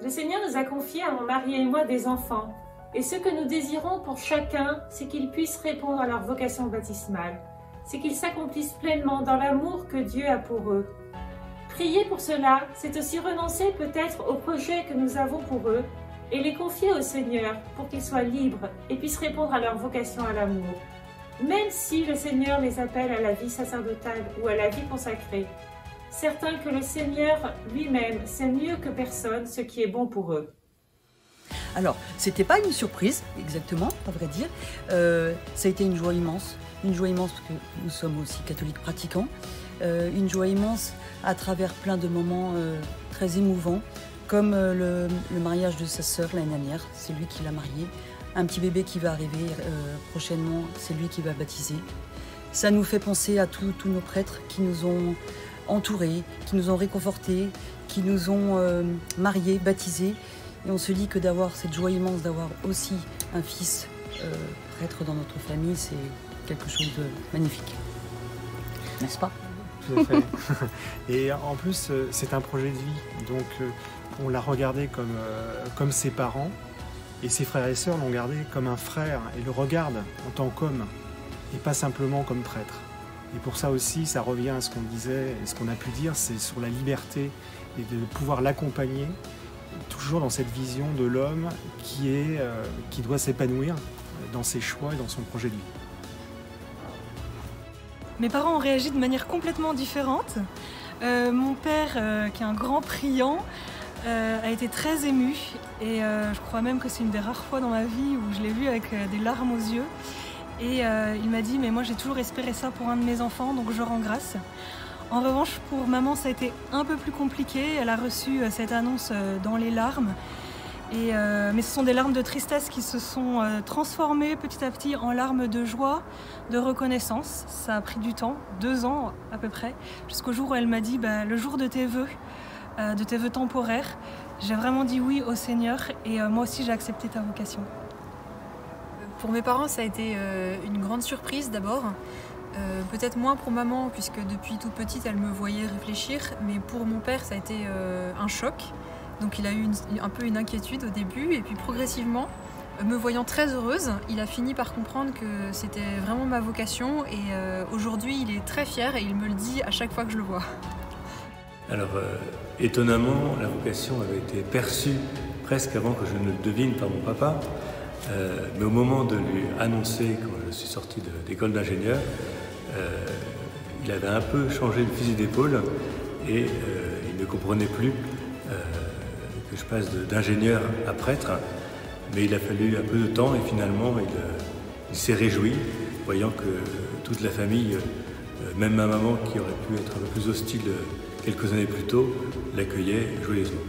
Le Seigneur nous a confié à mon mari et moi des enfants. Et ce que nous désirons pour chacun, c'est qu'ils puissent répondre à leur vocation baptismale. C'est qu'ils s'accomplissent pleinement dans l'amour que Dieu a pour eux. Prier pour cela, c'est aussi renoncer peut-être aux projets que nous avons pour eux et les confier au Seigneur pour qu'ils soient libres et puissent répondre à leur vocation à l'amour. Même si le Seigneur les appelle à la vie sacerdotale ou à la vie consacrée, certain que le Seigneur lui-même sait mieux que personne ce qui est bon pour eux. Alors, c'était pas une surprise, exactement, à vrai dire. Ça a été une joie immense parce que nous sommes aussi catholiques pratiquants. Une joie immense à travers plein de moments très émouvants, comme le mariage de sa sœur l'année dernière, c'est lui qui l'a mariée. Un petit bébé qui va arriver prochainement, c'est lui qui va baptiser. Ça nous fait penser à tous nos prêtres qui nous ont entourés, qui nous ont réconfortés, qui nous ont mariés, baptisés. Et on se dit que d'avoir cette joie immense, d'avoir aussi un fils prêtre dans notre famille, c'est quelque chose de magnifique. N'est-ce pas ? Tout à fait. Et en plus, c'est un projet de vie. Donc, on l'a regardé comme ses parents. Et ses frères et sœurs l'ont gardé comme un frère et le regardent en tant qu'homme. Et pas simplement comme prêtre. Et pour ça aussi, ça revient à ce qu'on disait et ce qu'on a pu dire, c'est sur la liberté et de pouvoir l'accompagner. Toujours dans cette vision de l'homme qui doit s'épanouir dans ses choix et dans son projet de vie. Mes parents ont réagi de manière complètement différente. Mon père, qui est un grand priant, a été très ému et je crois même que c'est une des rares fois dans ma vie où je l'ai vu avec des larmes aux yeux. Et il m'a dit « mais moi j'ai toujours espéré ça pour un de mes enfants, donc je rends grâce ». En revanche, pour maman, ça a été un peu plus compliqué. Elle a reçu cette annonce dans les larmes. Mais ce sont des larmes de tristesse qui se sont transformées petit à petit en larmes de joie, de reconnaissance. Ça a pris du temps, 2 ans à peu près, jusqu'au jour où elle m'a dit le jour de tes vœux temporaires, j'ai vraiment dit oui au Seigneur et moi aussi j'ai accepté ta vocation. Pour mes parents, ça a été une grande surprise d'abord. Peut-être moins pour maman, puisque depuis toute petite, elle me voyait réfléchir. Mais pour mon père, ça a été un choc. Donc il a eu un peu une inquiétude au début. Et puis progressivement, me voyant très heureuse, il a fini par comprendre que c'était vraiment ma vocation. Et aujourd'hui, il est très fier et il me le dit à chaque fois que je le vois. Alors, étonnamment, la vocation avait été perçue presque avant que je ne le devine par mon papa. Mais au moment de lui annoncer, quand je suis sorti d'école d'ingénieur, il avait un peu changé de fusil d'épaule et il ne comprenait plus que je passe d'ingénieur à prêtre. Mais il a fallu un peu de temps et finalement il s'est réjoui, voyant que toute la famille, même ma maman qui aurait pu être un peu plus hostile quelques années plus tôt, l'accueillait joyeusement.